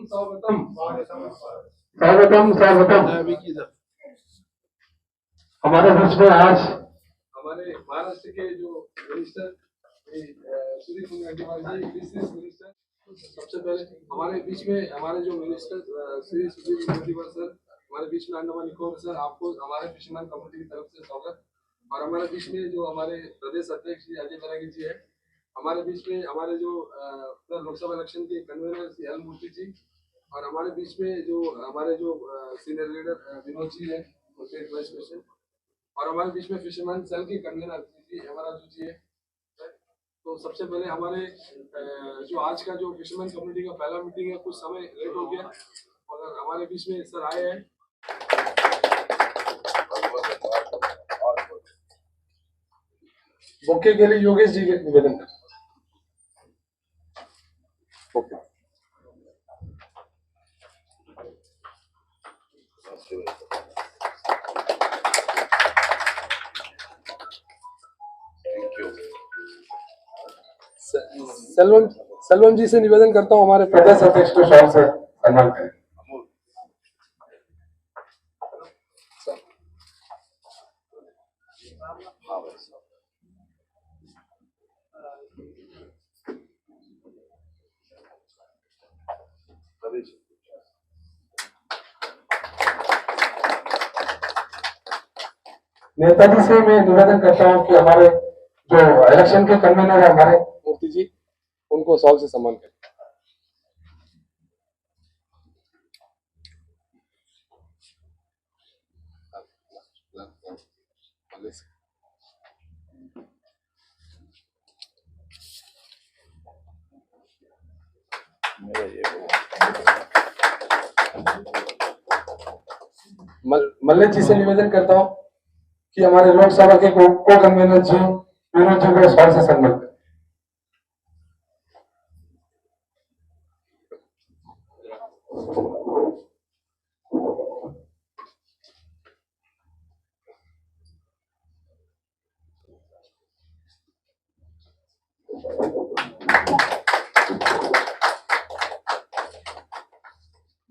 स्वागतम स्वागतम स्वागतम। हमारे बीच में आज हमारे महाराष्ट्र के जो मिनिस्टर श्री मुनगंटीवार जी, बिजनेस मिनिस्टर, सबसे पहले हमारे बीच में हमारे जो मिनिस्टर श्री सुधीर मुनगंटीवार सर हमारे बीच में, अंडमान निकोबार सर, आपको हमारे फिशरमैन कम्युनिटी की तरफ से स्वागत। और हमारे बीच में जो हमारे प्रदेश अध्यक्ष श्री अजय बैरागी जी है, हमारे बीच में हमारे जो लोकसभा इलेक्शन के कन्वीनर श्री एल मूर्ति जी, और हमारे बीच में जो हमारे जो सीनियर लीडर विनोद जी है, स्टेट वाइस प्रेसिडेंट, और हमारे बीच में फिशरमैन सेल के कन्वीनर श्री हेमराजू जी है। तो सबसे पहले हमारे जो आज का जो फिशरमैन कम्युनिटी का पहला मीटिंग है, कुछ समय लेट हो गया और हमारे बीच में सर आए हैं। बुके के लिए योगेश जी के निवेदन कर। सेल्वम जी से निवेदन करता हूँ हमारे प्रदेश अध्यक्ष को शॉल से सम्मान करें। नेताजी से मैं निवेदन करता हूँ कि हमारे जो इलेक्शन के कन्वीनर है हमारे मूर्ति जी, उनको सॉल से सम्मान करें। मल्ले जी से निवेदन करता हूँ कि हमारे लोकसभा के को कन्वीनर जी विनोद जी को सॉल से सम्मान करें।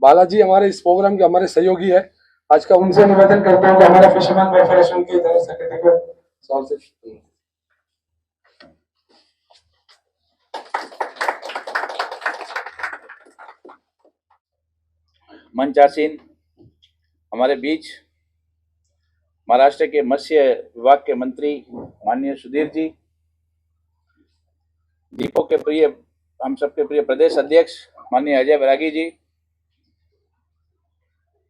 बालाजी हमारे इस प्रोग्राम के हमारे सहयोगी है आज का, उनसे निवेदन करता हूँ कि हमारे फिशरमैन फेडरेशन की जनरल सेक्रेटरी को सॉल से। मंचासीन हमारे बीच महाराष्ट्र के मत्स्य विभाग के मंत्री माननीय सुधीर जी, दीपो के प्रिय, हम सबके प्रिय प्रदेश अध्यक्ष माननीय अजय बैरागी जी,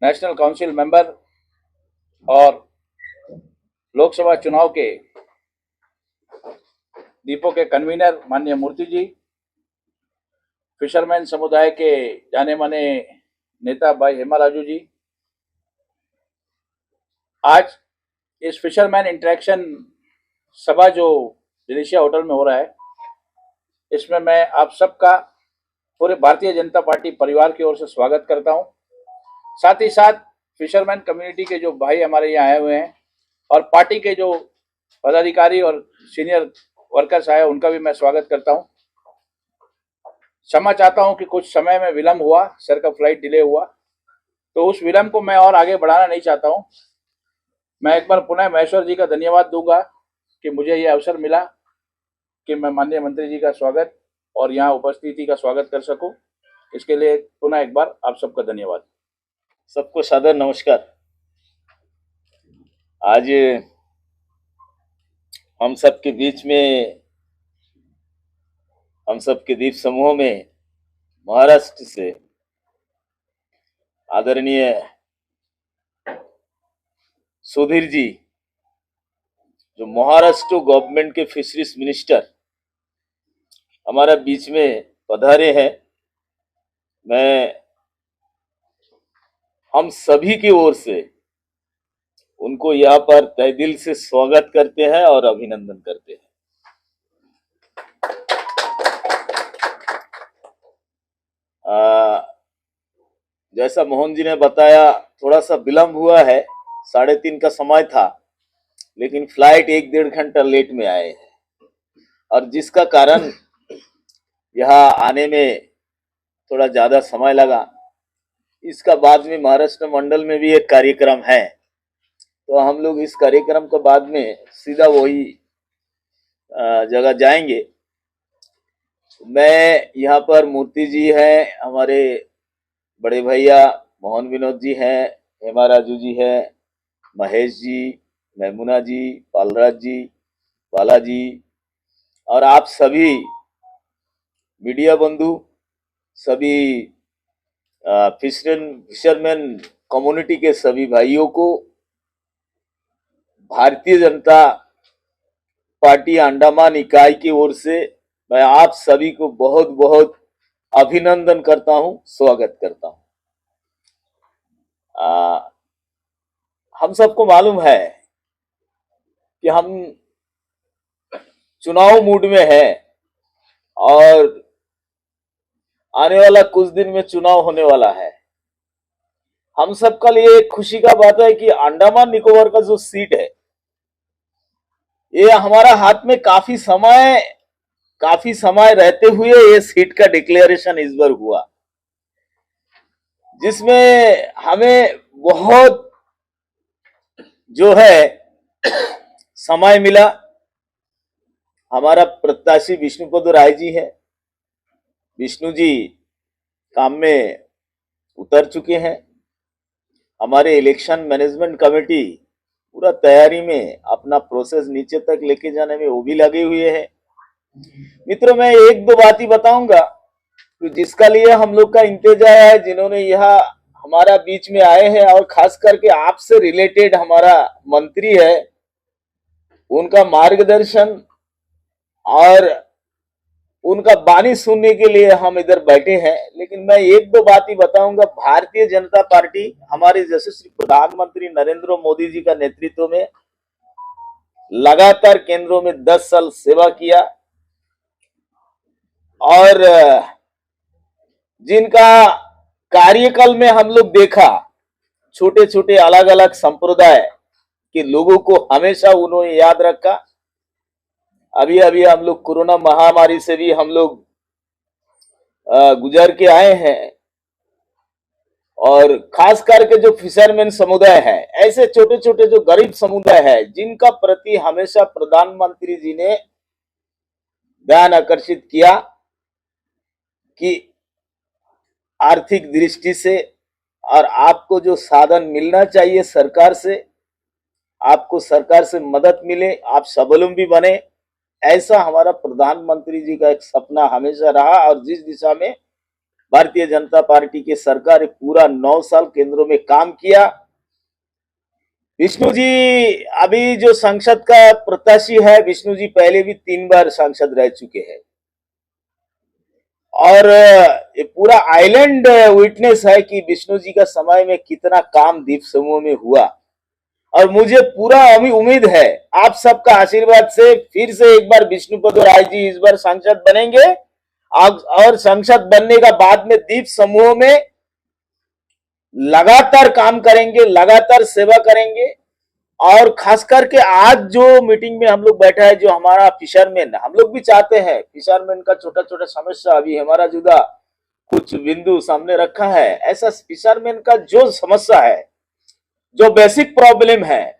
नेशनल काउंसिल मेंबर और लोकसभा चुनाव के दीपो के कन्वीनर माननीय मूर्ति जी, फिशरमैन समुदाय के जाने माने नेता भाई हेमराजू जी। आज इस फिशरमैन इंटरेक्शन सभा जो डिलीशिया होटल में हो रहा है, इसमें मैं आप सबका पूरे भारतीय जनता पार्टी परिवार की ओर से स्वागत करता हूं। साथ ही साथ फिशरमैन कम्युनिटी के जो भाई हमारे यहाँ आए हुए हैं और पार्टी के जो पदाधिकारी और सीनियर वर्कर्स आए, उनका भी मैं स्वागत करता हूं। क्षमा चाहता हूं कि कुछ समय में विलंब हुआ, सर का फ्लाइट डिले हुआ, तो उस विलंब को मैं और आगे बढ़ाना नहीं चाहता हूं। मैं एक बार पुनः महेश्वर जी का धन्यवाद दूंगा कि मुझे ये अवसर मिला कि मैं माननीय मंत्री जी का स्वागत और यहाँ उपस्थिति का स्वागत कर सकूं। इसके लिए पुनः एक बार आप सबका धन्यवाद। सबको सादर नमस्कार। आज हम सबके बीच में, हम सबके द्वीप समूह में महाराष्ट्र से आदरणीय सुधीर जी, जो महाराष्ट्र गवर्नमेंट के फिशरीज मिनिस्टर हमारा बीच में पधारे हैं, मैं हम सभी की ओर से उनको यहाँ पर तहे दिल से स्वागत करते हैं और अभिनंदन करते हैं। जैसा मोहन जी ने बताया, थोड़ा सा विलंब हुआ है, 3:30 का समय था, लेकिन फ्लाइट 1-1.5 घंटा लेट में आए हैं और जिसका कारण यहाँ आने में थोड़ा ज्यादा समय लगा। इसका बाद में महाराष्ट्र मंडल में भी एक कार्यक्रम है, तो हम लोग इस कार्यक्रम के बाद में सीधा वही जगह जाएंगे। मैं यहाँ पर मूर्ति जी हैं, हमारे बड़े भैया मोहन विनोद जी हैं, हेमा राजू जी हैं, महेश जी, मैमुना जी, पालराज जी, बालाजी और आप सभी मीडिया बंधु, सभी फिशरमैन कम्युनिटी के सभी भाइयों को भारतीय जनता पार्टी अंडमान इकाई की ओर से मैं आप सभी को बहुत बहुत अभिनंदन करता हूं, स्वागत करता हूं। हम सबको मालूम है कि हम चुनाव मूड में हैं और आने वाला कुछ दिन में चुनाव होने वाला है। हम सबका लिए एक खुशी का बात है कि अंडमान निकोबार का जो सीट है ये हमारा हाथ में काफी समय रहते हुए ये सीट का डिक्लेरेशन इस बार हुआ, जिसमें हमें बहुत जो है समय मिला। हमारा प्रत्याशी विष्णुपद राय जी है, विष्णु जी काम में उतर चुके हैं। हमारे इलेक्शन मैनेजमेंट कमेटी पूरा तैयारी में अपना प्रोसेस नीचे तक लेके जाने में वो भी लगे हुए हैं। मित्रों, मैं एक दो बात ही बताऊंगा तो जिसका लिए हम लोग का इंतजार है, जिन्होंने यहाँ हमारा बीच में आए हैं और खास करके आपसे रिलेटेड हमारा मंत्री है, उनका मार्गदर्शन और उनका बानी सुनने के लिए हम इधर बैठे हैं। लेकिन मैं एक दो बात ही बताऊंगा। भारतीय जनता पार्टी हमारे यशस्वी प्रधानमंत्री नरेंद्र मोदी जी का नेतृत्व में लगातार केंद्रों में 10 साल सेवा किया और जिनका कार्यकाल में हम लोग देखा, छोटे छोटे अलग अलग संप्रदाय के लोगों को हमेशा उन्होंने याद रखा। अभी अभी हम लोग कोरोना महामारी से भी हम लोग गुजर के आए हैं और खास करके जो फिशरमैन समुदाय है, ऐसे छोटे छोटे जो गरीब समुदाय है, जिनका प्रति हमेशा प्रधानमंत्री जी ने ध्यान आकर्षित किया कि आर्थिक दृष्टि से और आपको जो साधन मिलना चाहिए सरकार से, आपको सरकार से मदद मिले, आप स्वावलंबी बने, ऐसा हमारा प्रधानमंत्री जी का एक सपना हमेशा रहा। और जिस दिशा में भारतीय जनता पार्टी की सरकार पूरा 9 साल केंद्रों में काम किया। विष्णु जी अभी जो संसद का प्रत्याशी है, विष्णु जी पहले भी 3 बार सांसद रह चुके हैं और ये पूरा आइलैंड विटनेस है कि विष्णु जी का समय में कितना काम द्वीप समूह में हुआ। और मुझे पूरा उम्मीद है आप सबका आशीर्वाद से फिर से एक बार विष्णुपद राय जी इस बार सांसद बनेंगे और सांसद बनने का बाद में द्वीप समूह में लगातार काम करेंगे, लगातार सेवा करेंगे। और खास करके आज जो मीटिंग में हम लोग बैठा है, जो हमारा फिशरमैन, हम लोग भी चाहते हैं फिशरमैन का छोटा छोटा समस्या अभी हमारा जुदा कुछ बिंदु सामने रखा है। ऐसा फिशरमैन का जो समस्या है, जो बेसिक प्रॉब्लम है,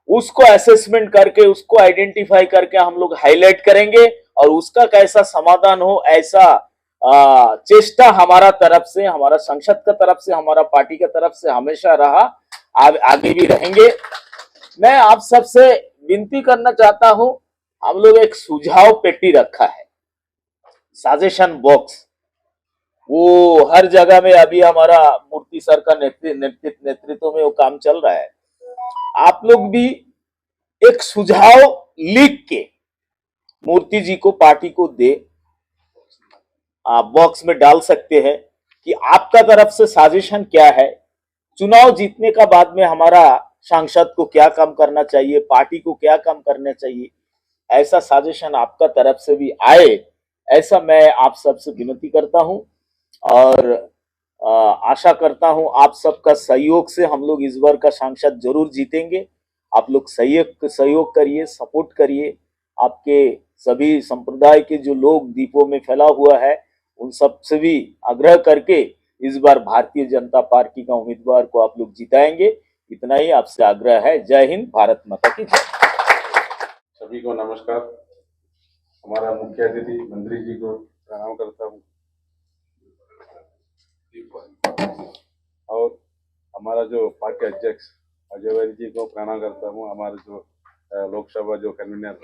उसको असेसमेंट करके, उसको आइडेंटिफाई करके हम लोग हाईलाइट करेंगे और उसका कैसा समाधान हो, ऐसा चेष्टा हमारा तरफ से, हमारा संसद का तरफ से, हमारा पार्टी का तरफ से हमेशा रहा, आगे भी रहेंगे। मैं आप सबसे विनती करना चाहता हूं, हम लोग एक सुझाव पेटी रखा है, सजेशन बॉक्स, वो हर जगह में अभी हमारा मूर्ति सर का नेतृत्व में वो काम चल रहा है। आप लोग भी एक सुझाव लिख के मूर्ति जी को, पार्टी को दे, आप बॉक्स में डाल सकते हैं कि आपका तरफ से सजेशन क्या है। चुनाव जीतने का बाद में हमारा सांसद को क्या काम करना चाहिए, पार्टी को क्या काम करना चाहिए, ऐसा सजेशन आपका तरफ से भी आए, ऐसा मैं आप सबसे विनती करता हूं। और आशा करता हूं आप सबका सहयोग से हम लोग इस बार का सांसद जरूर जीतेंगे। आप लोग सहयोग करिए, सपोर्ट करिए। आपके सभी संप्रदाय के जो लोग द्वीपों में फैला हुआ है, उन सब से भी आग्रह करके इस बार भारतीय जनता पार्टी का उम्मीदवार को आप लोग जिताएंगे। इतना ही आपसे आग्रह है। जय हिंद, भारत माता की जय। सभी को नमस्कार। हमारा मुख्य अतिथि मंत्री जी को प्रणाम करता हूँ और हमारा जो पार्टी अध्यक्ष अजय भाई जी को प्रणाम करता हूँ। हमारे जो लोकसभा जो कन्वीनर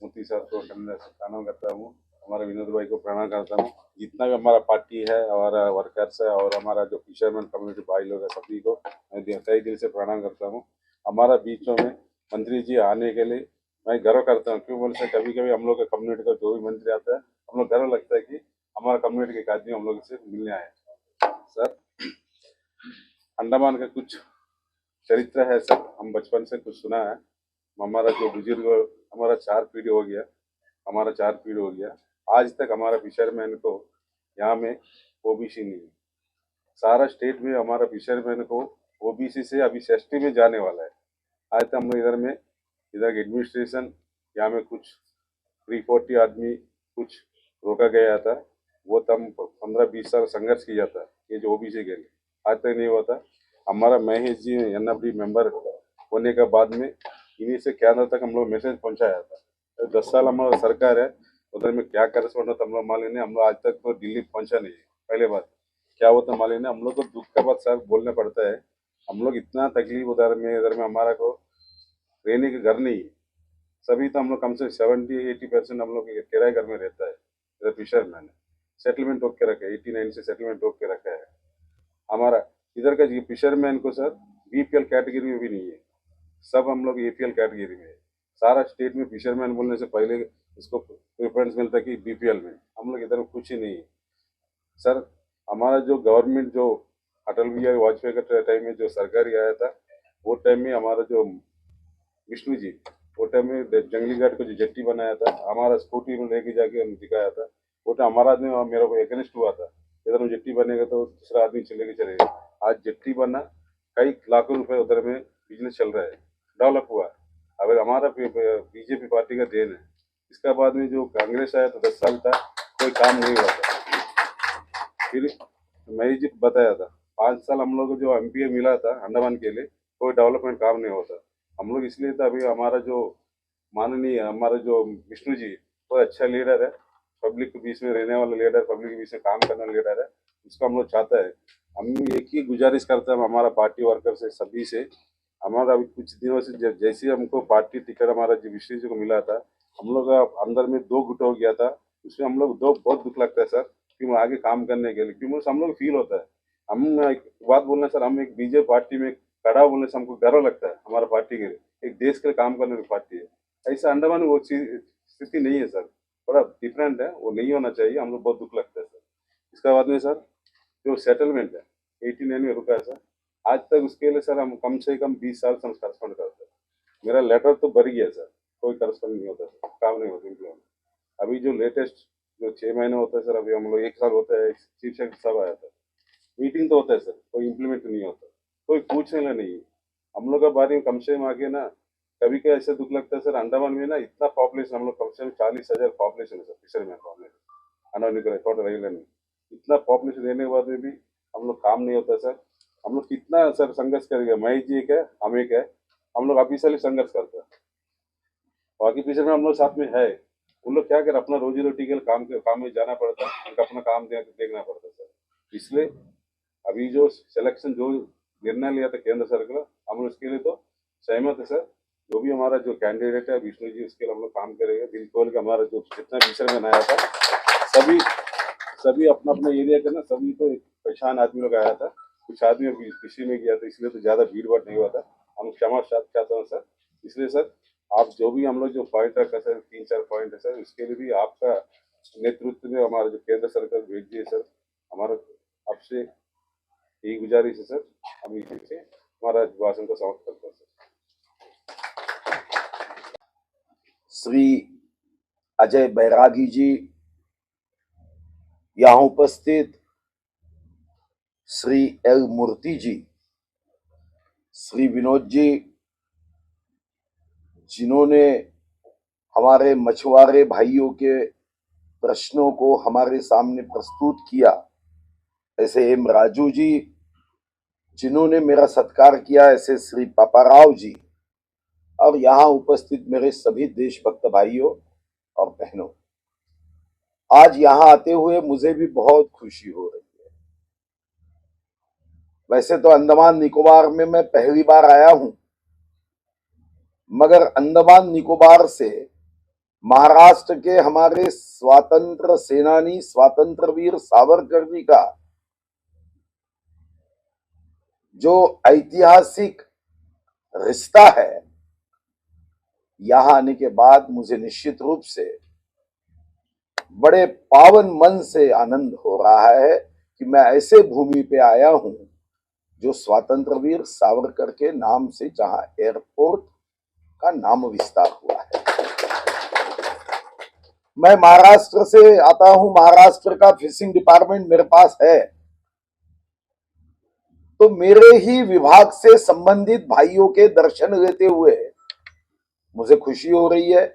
मोती साहब को प्रणाम करता हूँ। हमारे विनोद भाई को प्रणाम करता हूँ। जितना भी हमारा पार्टी है, हमारा वर्कर्स है और हमारा जो फिशरमैन कम्युनिटी भाई लोग है, सभी को मैं तहे दिल से प्रणाम करता हूँ। हमारा बीचों में मंत्री जी आने के लिए मैं गर्व करता हूँ। क्यों बोलते हैं, कभी कभी हम लोग का कम्युनिटी का जो भी मंत्री आता है, हम लोग गर्व लगता है कि हमारा कम्युनिटी के आदमी हम लोग से मिलने आए। सर, अंडमान का कुछ चरित्र है सर, हम बचपन से कुछ सुना है। हमारा जो बुजुर्ग, हमारा 4 पीढ़ी हो गया, आज तक हमारा फिशरमैन को यहाँ में ओबीसी नहीं है। सारा स्टेट में हमारा फिशरमैन को ओबीसी से अभी एसटी में जाने वाला है। आज तक हम लोग इधर एडमिनिस्ट्रेशन यहाँ में कुछ 340 आदमी कुछ रोका गया था। वो तब 15-20 साल संघर्ष किया था ये जो ओबीसी के लिए, आज तक नहीं हुआ था। हमारा महेश जी एनएफडी मेंबर होने के बाद में इन्हीं से केंद्र तक हम लोग मैसेज पहुंचाया था। 10 साल हमारा सरकार है, उधर में क्या करस्पॉन्ड था हम लोग मालूम नहीं। हम लोग आज तक तो दिल्ली पहुंचा नहीं है। पहले बात क्या होता मालूम नहीं। हम लोग को दुख का बात सर बोलना पड़ता है। हम लोग इतना तकलीफ इधर में हमारा को रहने के घर नहीं है। सभी तो हम लोग कम से 70-80% हम लोग किराए घर में रहता है। इधर फिशरमैन सेटलमेंट रोक के रखा है, 89 से सेटलमेंट रोक के रखा है। हमारा इधर का फिशरमैन को सर बीपीएल कैटेगरी में भी नहीं है, सब हम लोग एपीएल कैटेगरी में है। सारा स्टेट में फिशरमैन बोलने से पहले इसको प्रेफरेंस मिलता है कि बीपीएल में। हम लोग इधर कुछ ही नहीं है सर। हमारा जो गवर्नमेंट जो अटल बिहारी वाजपेयी का टाइम में जो सरकारी आया था, वो टाइम में हमारा जो विष्णु जी, वो टाइम में जंगली घाट को जो जेट्टी बनाया था, हमारा स्कूटी में लेके जाके हम दिखाया था। वो टाइम हमारा आदमी मेरे को अगेंस्ट हुआ था, इधर में जेट्टी बनेगा तो दूसरा आदमी चले चलेगा। आज जेट्टी बना, कई लाखों रुपए उधर में बिजनेस चल रहा है, डेवलप हुआ। अगर हमारा बीजेपी पार्टी का देन है। इसका बाद में जो कांग्रेस आया तो 10 साल था, कोई काम नहीं हुआ था। फिर मैं जी बताया था 5 साल हम लोग को जो एमपीए मिला था अंडमान के लिए, कोई डेवलपमेंट काम नहीं होता। हम लोग इसलिए था, अभी हमारा जो माननीय हमारा जो विष्णु जी वो अच्छा लीडर है, पब्लिक के बीच में रहने वाला लीडर, पब्लिक के बीच में काम करने वाला लीडर है, उसको हम लोग चाहता है। हम एक ही गुजारिश करते हैं हमारा पार्टी वर्कर से, सभी से। हमारा अभी कुछ दिनों से जैसे हमको पार्टी टिकट हमारा जो विष्णु जी को मिला था, हम लोग का अंदर में 2 गुट हो गया था। उसमें हम लोग बहुत दुख लगता है सर कि हम आगे काम करने के लिए, क्योंकि हम लोग फील होता है। हम एक बात बोलना सर, हम एक बीजेपी पार्टी में खड़ा बोलने से हमको गर्व लगता है। हमारा पार्टी के लिए एक देश के लिए काम करने की पार्टी है। ऐसा अंडमान में वो स्थिति नहीं है सर, थोड़ा डिफरेंट है, वो नहीं होना चाहिए। हम लोग बहुत दुख लगता है सर। इसका बाद में सर जो सेटलमेंट है 89 में रुका है सर, आज तक उसके लिए सर हम कम से कम 20 साल से हम करस्पॉन्ड करते हैं। मेरा लेटर तो भर गया सर, कोई करस्पॉन्ड नहीं होता सर, काम नहीं होता इम्प्लीमेंट। अभी जो लेटेस्ट जो 6 महीने होता है सर, अभी हम लोग 1 साल होता है, चीफ सेक्रेटरी साहब आया था, मीटिंग तो होता है सर, कोई इम्प्लीमेंट नहीं होता, कोई पूछने वाला नहीं है। हम लोग का बारे में कम से कम आगे ना, कभी कभी ऐसा दुख लगता है सर, अंडमान में ना इतना पॉपुलेशन, हम लोग कम से कम 40,000 पॉपुलेशन है सर फिशरमैन पॉपुलेशन। इतना पॉपुलेशन रहने के बाद में भी हम लोग काम नहीं होता सर। हम लोग कितना सर संघर्ष करेंगे, महेश जी एक है, हम एक है, हम लोग ऑफिशियली संघर्ष करते हैं। बाकी फिशरमैन हम लोग साथ में है, उन लोग क्या कर अपना रोजी रोटी के लिए काम में जाना पड़ता है, उनका अपना काम देखना पड़ता है सर। इसलिए अभी जो सिलेक्शन जो निर्णय लिया था केंद्र सरकार, हम लोग उसके लिए तो सहमत है सर। जो भी हमारा जो कैंडिडेट है विष्णु जी, उसके लिए हम लोग काम करेंगे दिल खोल के। हमारा जो जितना फिशरमैन आया था, सभी अपना अपना एरिया का ना, सभी तो एक पहचान आदमी लोग आया था, कुछ आदमी किसी में गया था, इसलिए तो ज्यादा भीड़ भाड़ नहीं हुआ था। हम क्षमा चाहता हूँ सर। इसलिए सर आप जो भी हम लोग जो पॉइंट रखा सर, 3-4 पॉइंट है सर, इसके लिए भी आपका नेतृत्व में हमारा जो केंद्र सरकार भेज दिए सर, हमारा आपसे यही गुजारिश है सर। हम इसी से हमारा भाषण को समाप्त करते हैं सर। श्री अजय बैरागी जी, यहाँ उपस्थित श्री एल मूर्ति जी, श्री विनोद जी, जिन्होंने हमारे मछुआरे भाइयों के प्रश्नों को हमारे सामने प्रस्तुत किया, ऐसे एम राजू जी जिन्होंने मेरा सत्कार किया, ऐसे श्री पापाराव जी और यहाँ उपस्थित मेरे सभी देशभक्त भाइयों और बहनों, आज यहाँ आते हुए मुझे भी बहुत खुशी हो रही है। वैसे तो अंडमान निकोबार में मैं पहली बार आया हूं, मगर अंडमान निकोबार से महाराष्ट्र के हमारे स्वातंत्र सेनानी स्वातंत्र वीर सावरकर जी का जो ऐतिहासिक रिश्ता है, यहां आने के बाद मुझे निश्चित रूप से बड़े पावन मन से आनंद हो रहा है कि मैं ऐसे भूमि पे आया हूं जो स्वतंत्र वीर सावरकर के नाम से, जहां एयरपोर्ट का नाम विस्तार हुआ है। मैं महाराष्ट्र से आता हूं, महाराष्ट्र का फिशिंग डिपार्टमेंट मेरे पास है, तो मेरे ही विभाग से संबंधित भाइयों के दर्शन लेते हुए मुझे खुशी हो रही है।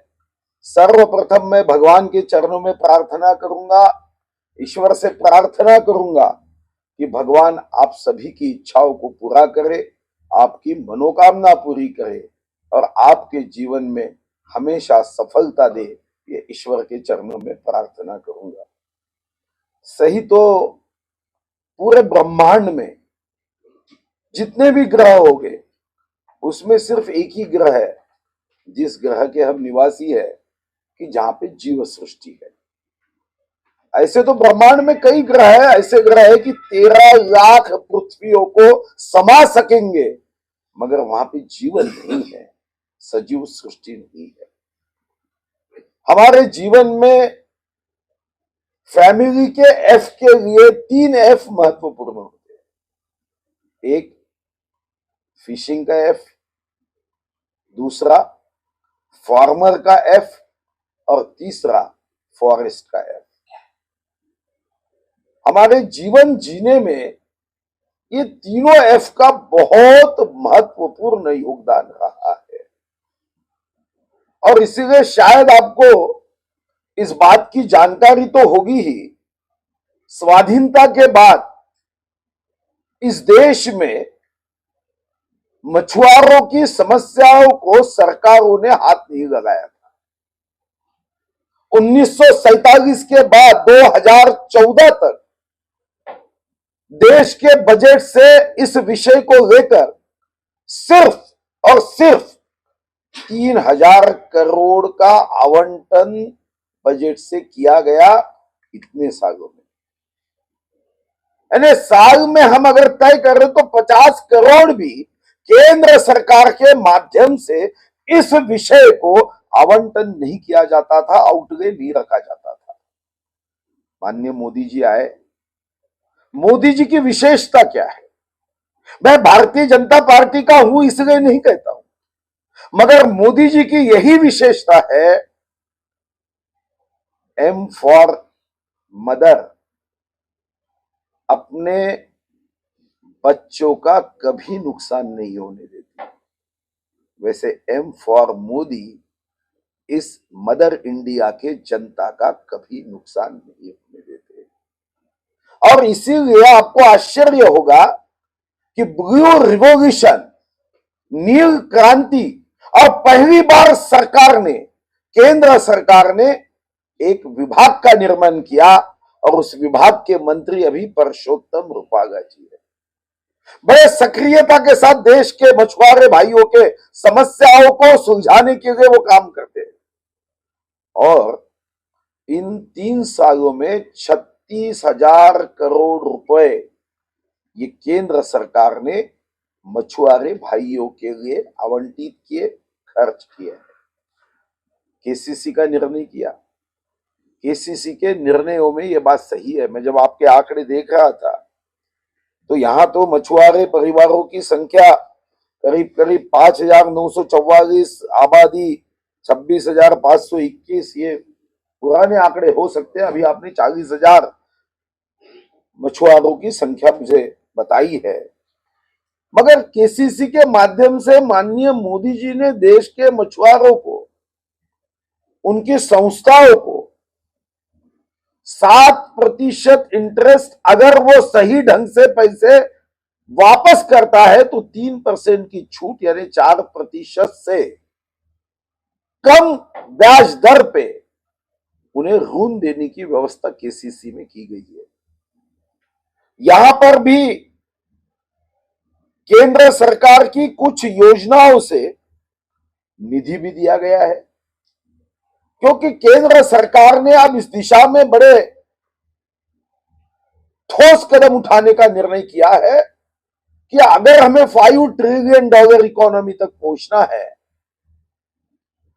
सर्वप्रथम मैं भगवान के चरणों में प्रार्थना करूंगा, ईश्वर से प्रार्थना करूंगा कि भगवान आप सभी की इच्छाओं को पूरा करे, आपकी मनोकामना पूरी करे और आपके जीवन में हमेशा सफलता दे, ये ईश्वर के चरणों में प्रार्थना करूंगा। सही तो पूरे ब्रह्मांड में जितने भी ग्रह होंगे उसमें सिर्फ एक ही ग्रह है जिस ग्रह के हम निवासी है कि जहां पे जीव सृष्टि है। ऐसे तो ब्रह्मांड में कई ग्रह है, ऐसे ग्रह है कि 13 लाख पृथ्वियों को समा सकेंगे, मगर वहां पे जीवन नहीं है, सजीव सृष्टि नहीं है। हमारे जीवन में फैमिली के एफ के लिए 3 एफ महत्वपूर्ण होते हैं। एक फिशिंग का एफ, दूसरा फार्मर का एफ और तीसरा फॉरेस्ट का एफ। हमारे जीवन जीने में ये तीनों एफ का बहुत महत्वपूर्ण योगदान रहा है और इसीलिए शायद आपको इस बात की जानकारी तो होगी ही, स्वाधीनता के बाद इस देश में मछुआरों की समस्याओं को सरकारों ने हाथ नहीं लगाया था। 1947 के बाद 2014 तक देश के बजट से इस विषय को लेकर सिर्फ और सिर्फ 3000 करोड़ का आवंटन बजट से किया गया इतने सालों में। यानी साल में हम अगर तय कर रहे तो 50 करोड़ भी केंद्र सरकार के माध्यम से इस विषय को आवंटन नहीं किया जाता था, आउटले नहीं रखा जाता था। माननीय मोदी जी आए। मोदी जी की विशेषता क्या है? मैं भारतीय जनता पार्टी का हूं इसलिए नहीं कहता हूं, मगर मोदी जी की यही विशेषता है, एम फॉर मदर, अपने बच्चों का कभी नुकसान नहीं होने देती। वैसे एम फॉर मोदी इस मदर इंडिया के जनता का कभी नुकसान नहीं होने देते। और इसीलिए आपको आश्चर्य होगा कि ब्लू रिवॉल्यूशन, नील क्रांति, और पहली बार सरकार ने, केंद्र सरकार ने एक विभाग का निर्माण किया और उस विभाग के मंत्री अभी परषोत्तम रुपाला जी है। बड़े सक्रियता के साथ देश के मछुआरे भाइयों के समस्याओं को सुलझाने के लिए वो काम करते हैं और इन 3 सालों में 36,000 करोड़ रुपए ये केंद्र सरकार ने मछुआरे भाइयों के लिए आवंटित किए, खर्च किए हैं। केसीसी का निर्णय किया। केसीसी के निर्णयों में ये बात सही है। मैं जब आपके आंकड़े देख रहा था तो यहां तो मछुआरे परिवारों की संख्या करीब करीब 5,944, आबादी 26,521, ये पुराने आंकड़े हो सकते हैं। अभी आपने 40,000 मछुआरों की संख्या मुझे बताई है, मगर केसीसी के माध्यम से माननीय मोदी जी ने देश के मछुआरों को, उनकी संस्थाओं को 7% इंटरेस्ट अगर वो सही ढंग से पैसे वापस करता है तो 3% की छूट यानी 4% से कम ब्याज दर पे उन्हें ऋण देने की व्यवस्था केसीसी में की गई है। यहां पर भी केंद्र सरकार की कुछ योजनाओं से निधि भी दिया गया है, क्योंकि केंद्र सरकार ने अब इस दिशा में बड़े ठोस कदम उठाने का निर्णय किया है कि अगर हमें $5 ट्रिलियन इकोनॉमी तक पहुंचना है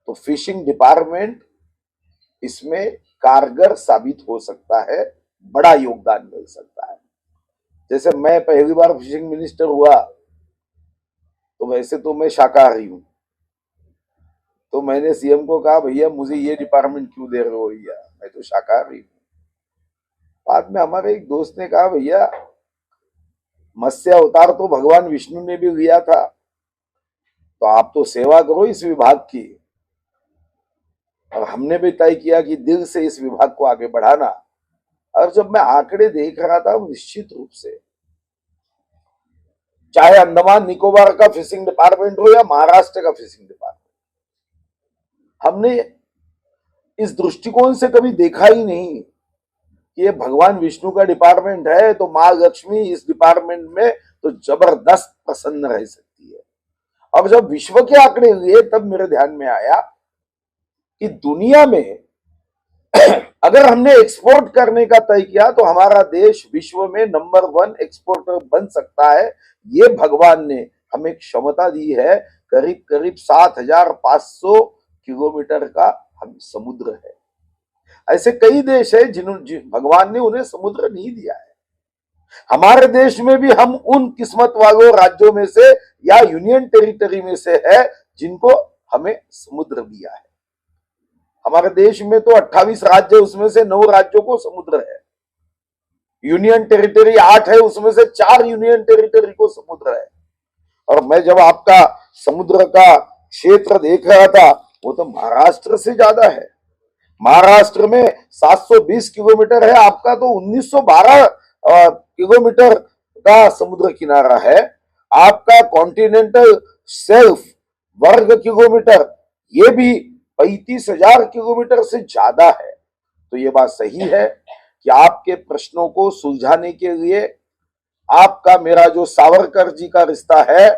तो फिशिंग डिपार्टमेंट इसमें कारगर साबित हो सकता है, बड़ा योगदान मिल सकता है। जैसे मैं पहली बार फिशिंग मिनिस्टर हुआ तो वैसे तो मैं शाकाहारी हूं, तो मैंने सीएम को कहा भैया मुझे ये डिपार्टमेंट क्यों दे रहे हो भैया, मैं तो शाकाहारी हूं। बाद में हमारे एक दोस्त ने कहा भैया मत्स्य अवतार तो भगवान विष्णु ने भी लिया था, तो आप तो सेवा करो इस विभाग की। और हमने भी तय किया कि दिल से इस विभाग को आगे बढ़ाना। और जब मैं आंकड़े देख रहा था निश्चित रूप से चाहे अंडमान निकोबार का फिशिंग डिपार्टमेंट हो या महाराष्ट्र का फिशिंग डिपार्टमेंट, हमने इस दृष्टिकोण से कभी देखा ही नहीं कि ये भगवान विष्णु का डिपार्टमेंट है तो मां लक्ष्मी इस डिपार्टमेंट में तो जबरदस्त प्रसन्न रह सकती है। अब जब विश्व के आंकड़े लिए तब मेरे ध्यान में आया कि दुनिया में अगर हमने एक्सपोर्ट करने का तय किया तो हमारा देश विश्व में नंबर 1 एक्सपोर्टर बन सकता है। ये भगवान ने हमें क्षमता दी है। करीब करीब 7,500 किलोमीटर का हम समुद्र है। ऐसे कई देश है जिन्होंने भगवान ने उन्हें समुद्र नहीं दिया है। हमारे देश में भी हम उन किस्मत वालों राज्यों में से या यूनियन टेरिटरी में से है जिनको हमें समुद्र दिया है। हमारे देश में तो 28 राज्य, उसमें से 9 राज्यों को समुद्र है। यूनियन टेरिटरी 8 है, उसमें से 4 यूनियन टेरिटरी को समुद्र है। और मैं जब आपका समुद्र का क्षेत्र देख रहा था वो तो महाराष्ट्र से ज्यादा है। महाराष्ट्र में 720 किलोमीटर है, आपका तो 1912 किलोमीटर का समुद्र किनारा है। आपका कॉन्टिनेंटल शेल्फ वर्ग किलोमीटर ये भी 35,000 किलोमीटर से ज्यादा है। तो ये बात सही है कि आपके प्रश्नों को सुलझाने के लिए आपका मेरा जो सावरकर जी का रिश्ता है,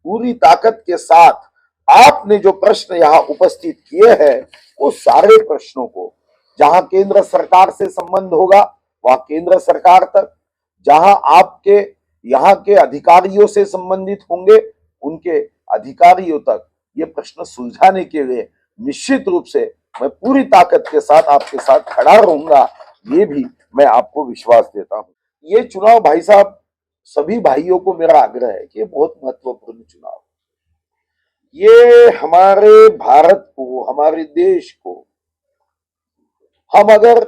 पूरी ताकत के साथ आपने जो प्रश्न यहाँ उपस्थित किए हैं वो सारे प्रश्नों को जहां केंद्र सरकार से संबंध होगा वहां केंद्र सरकार तक, जहां आपके यहाँ के अधिकारियों से संबंधित होंगे उनके अधिकारियों तक ये प्रश्न सुलझाने के लिए निश्चित रूप से मैं पूरी ताकत के साथ आपके साथ खड़ा रहूंगा, ये भी मैं आपको विश्वास देता हूं। ये चुनाव भाई साहब, सभी भाइयों को मेरा आग्रह है कि ये बहुत महत्वपूर्ण चुनाव, ये हमारे भारत को, हमारे देश को, हम अगर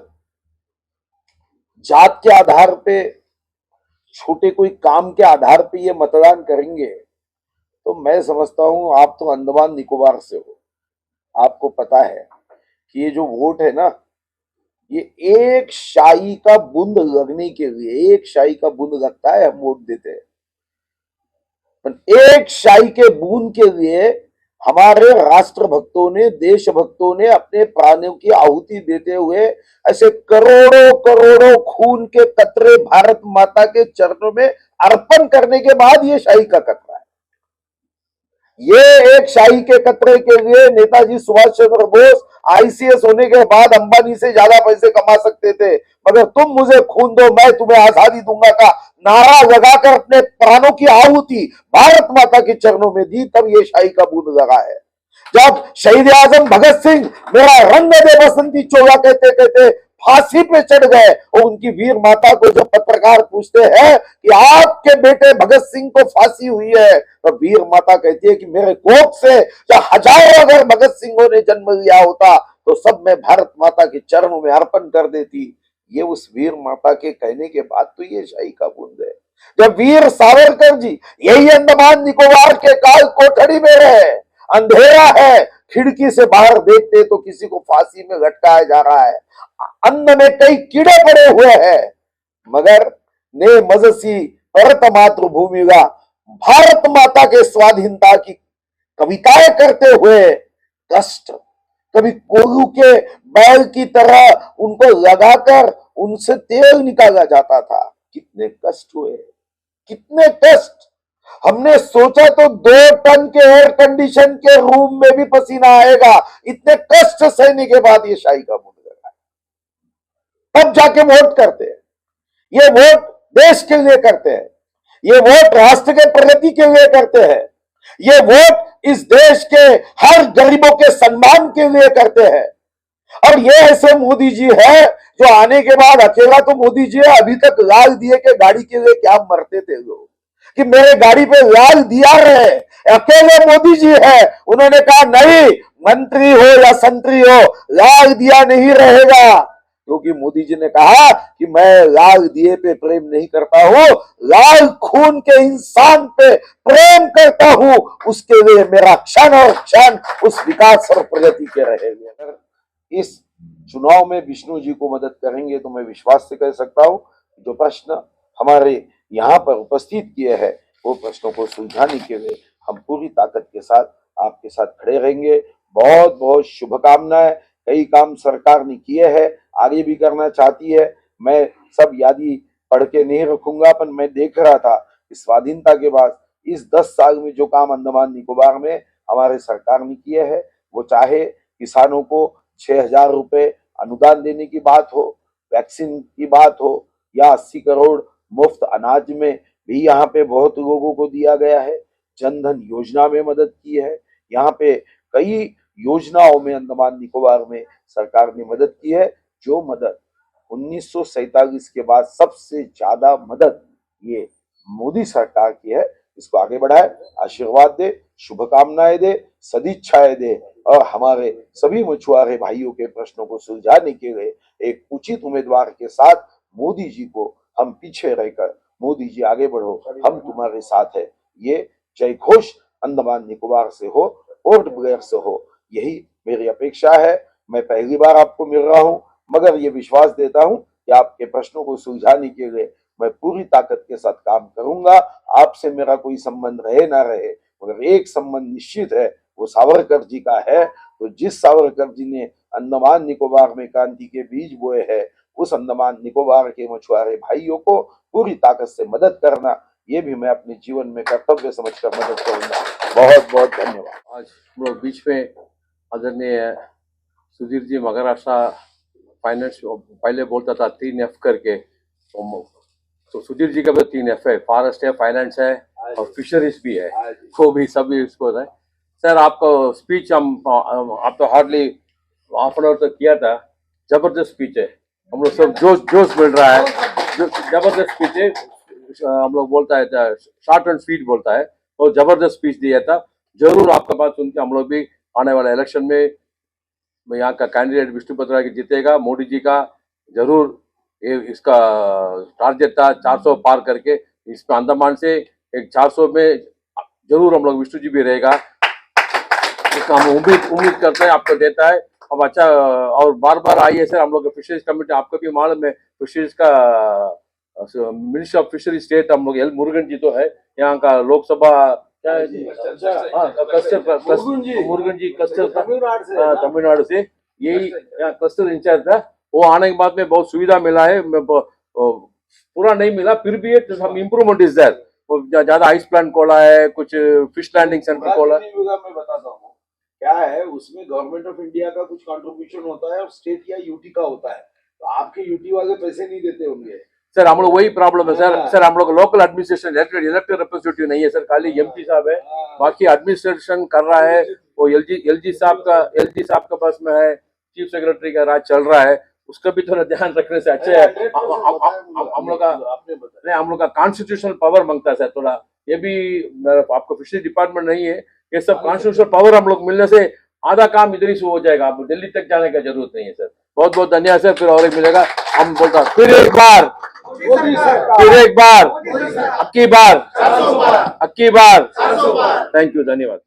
जात के आधार पे, छोटे कोई काम के आधार पे ये मतदान करेंगे तो मैं समझता हूं आप तो अंडमान निकोबार से हो, आपको पता है कि ये जो वोट है ना, ये एक शाही का बूंद लगने के लिए, एक शाही का बूंद लगता है हम वोट देते हैं, पर एक शाही के बूंद के लिए हमारे राष्ट्र भक्तों ने, देश भक्तों ने अपने प्राणों की आहुति देते हुए ऐसे करोड़ों करोड़ों खून के कतरे भारत माता के चरणों में अर्पण करने के बाद ये शाही का कतरा है। ये एक शाही के कतरे के लिए नेताजी सुभाष चंद्र बोस आईसीएस होने के बाद अंबानी से ज्यादा पैसे कमा सकते थे, मगर तुम मुझे खून दो मैं तुम्हें आजादी दूंगा का नारा लगाकर अपने प्राणों की आहुति भारत माता के चरणों में दी, तब ये शाही का बूंद लगा है। जब शहीद आजम भगत सिंह मेरा रंग दे बसंती चोला कहते कहते फांसी पे चढ़ गए और उनकी वीर माता को जब पत्रकार पूछते हैं कि आपके बेटे भगत सिंह को फांसी हुई है, तो वीर माता कहती है कि मेरे कोख से या हजारों अगर भगत सिंहों ने जन्म लिया होता तो सब मैं भारत माता के चरणों में अर्पण कर देती। ये उस वीर माता के कहने के बाद तो ये शाही का बूंद है। जब वीर सावरकर जी यही अंडमान निकोबार के काल कोठरी में रहे, अंधेरा है, खिड़की से बाहर देखते तो किसी को फांसी में लटकाया जा रहा है, अन्न में कई कीड़े पड़े हुए हैं, मगर ने मजसी परत मातृभूमिगा भारत माता के स्वाधीनता की कविताएं करते हुए कष्ट, कभी कोल्हू के बैल की तरह उनको लगाकर उनसे तेल निकाला जाता था। कितने कष्ट हुए, कितने कष्ट। हमने सोचा तो 2 टन के एयर कंडीशन के रूम में भी पसीना आएगा, इतने कष्ट सहने के बाद ये शाही का मुंड लगा, तब जाके वोट करते हैं। ये वोट देश के लिए करते हैं, ये वोट राष्ट्र के प्रगति के लिए करते हैं, ये वोट इस देश के हर गरीबों के सम्मान के लिए करते हैं। और ये ऐसे मोदी जी है जो आने के बाद अकेला तो मोदी जी है, अभी तक लाल दिए के गाड़ी के लिए क्या मरते थे लोग कि मेरे गाड़ी पे लाल दिया रहे, अकेले मोदी जी है। उन्होंने कहा नहीं, मंत्री हो या संतरी हो, लाल दिया नहीं रहेगा, क्योंकि मोदी जी ने कहा कि मैं लाल दिए पे प्रेम नहीं करता हूं, लाल खून के इंसान पे प्रेम करता हूं, उसके लिए मेरा क्षण और क्षण उस विकास और प्रगति के रहेंगे। इस चुनाव में विष्णु जी को मदद करेंगे तो मैं विश्वास से कह सकता हूं जो प्रश्न हमारे यहाँ पर उपस्थित किए हैं वो प्रश्नों को सुलझाने के लिए हम पूरी ताकत के साथ आपके साथ खड़े रहेंगे। बहुत बहुत शुभकामनाएं। कई काम सरकार ने किए हैं, आगे भी करना चाहती है। मैं सब यादी पढ़ के नहीं रखूंगा, पर मैं देख रहा था कि स्वाधीनता के बाद इस 10 साल में जो काम अंडमान निकोबार में हमारे सरकार ने किए हैं, वो चाहे किसानों को 6,000 रुपए अनुदान देने की बात हो, वैक्सीन की बात हो, या 80 करोड़ मुफ्त अनाज में भी यहाँ पे बहुत लोगों को दिया गया है। जनधन योजना में मदद की है। यहाँ पे कई योजनाओं में अंडमान निकोबार में सरकार ने मदद की है। जो मदद 1947 के बाद सबसे ज्यादा मदद ये मोदी सरकार की है, इसको आगे बढ़ाए, आशीर्वाद दे, शुभकामनाएं दे, सदिच्छाएं दे और हमारे सभी मछुआरे भाइयों के प्रश्नों को सुलझाने के लिए एक उचित उम्मीदवार के साथ मोदी जी को हम पीछे रहकर, मोदी जी आगे बढ़ो, हम तुम्हारे साथ है, ये जय घोष अंडमान निकोबार से हो, पोर्ट ब्लेयर से हो, यही मेरी अपेक्षा है। मैं पहली बार आपको मिल रहा हूं, मगर ये विश्वास देता हूं कि आपके प्रश्नों को सुलझाने के लिए मैं पूरी ताकत के साथ काम करूंगा। आपसे मेरा कोई संबंध रहे ना रहे, मगर एक संबंध निश्चित है, वो सावरकर जी का है। तो जिस सावरकर जी ने अंडमान निकोबार में क्रांति के बीज बोए हैं, उस अंडमान निकोबार के मछुआरे भाइयों को पूरी ताकत से मदद करना, ये भी मैं अपने जीवन में कर्तव्य समझकर मदद करूंगा। बहुत बहुत धन्यवाद। आज हम लोग बीच में आदरणीय सुधीर जी महाराष्ट्र फाइनेंस, पहले बोलता था 3F करके, तो सुधीर जी का भी 3F है, फॉरेस्ट है, फाइनेंस है और फिशरीज भी है, वो भी सभी इसको है। सर आपका स्पीच आप तो हार्डली हाफ एन आवर तक किया था, जबरदस्त स्पीच है, हम लोग सब जोश मिल रहा है, जबरदस्त स्पीच है। हम लोग बोलता है शॉर्ट एंड स्वीट बोलता है, तो जबरदस्त स्पीच दिया था। जरूर आपका बात सुन के हम लोग भी आने वाले इलेक्शन में यहाँ का कैंडिडेट विष्णु पत्रा की जीतेगा। मोदी जी का जरूर ये इसका टारगेट था 400 पार करके, इसमें अंडमान से एक 400 में जरूर हम लोग विष्णु जी भी रहेगा, इसका हम उम्मीद करते हैं, आपको देता है। अब अच्छा, और बार बार आइए सर, हम लोग फिशरीज कमेटी, आपको भी मालूम है फिशरीज का मिनिस्टर ऑफ फिशरी स्टेट हम लोग एल मुरुगन जी तो है, यहाँ का लोकसभा क्या है जी, मुरुगन जी क्लस्टर तमिलनाडु से, यही यहाँ क्लस्टर इंचार्ज था। वो आने के बाद में बहुत सुविधा मिला है, पूरा नहीं मिला फिर भी हम इम्प्रूवमेंट इज देयर। ज्यादा आइस प्लांट खोला है, कुछ फिश लैंडिंग सेंटर खोला है। मैं बताता हूँ क्या है, उसमें गवर्नमेंट ऑफ इंडिया का कुछ कंट्रीब्यूशन होता है और स्टेट या यूटी का होता है, तो आपके यूटी वाले पैसे नहीं देते होंगे सर। हम लोग वही प्रॉब्लम है सर हम लोग लोकल एडमिनिस्ट्रेशन इलेक्टेड रिप्रेजेंटेटिव नहीं है सर, खाली एमपी साहब है, बाकी एडमिनिस्ट्रेशन कर रहा है वो एलजी साहब का पास में है, चीफ सेक्रेटरी का राज चल रहा है, उसका भी थोड़ा ध्यान रखने से अच्छा है। हम लोग का कॉन्स्टिट्यूशनल पावर मांगता है सर थोड़ा, ये भी आपको फिशरी डिपार्टमेंट नहीं है, ये सब कॉन्स्टिट्यूशनल पावर हम लोग मिलने से आधा काम इधर ही से हो जाएगा, आपको दिल्ली तक जाने का जरूरत नहीं है सर। बहुत बहुत धन्यवाद सर, फिर और एक मिलेगा। हम बोलता फिर एक बार, अक्की बार, थैंक यू, धन्यवाद।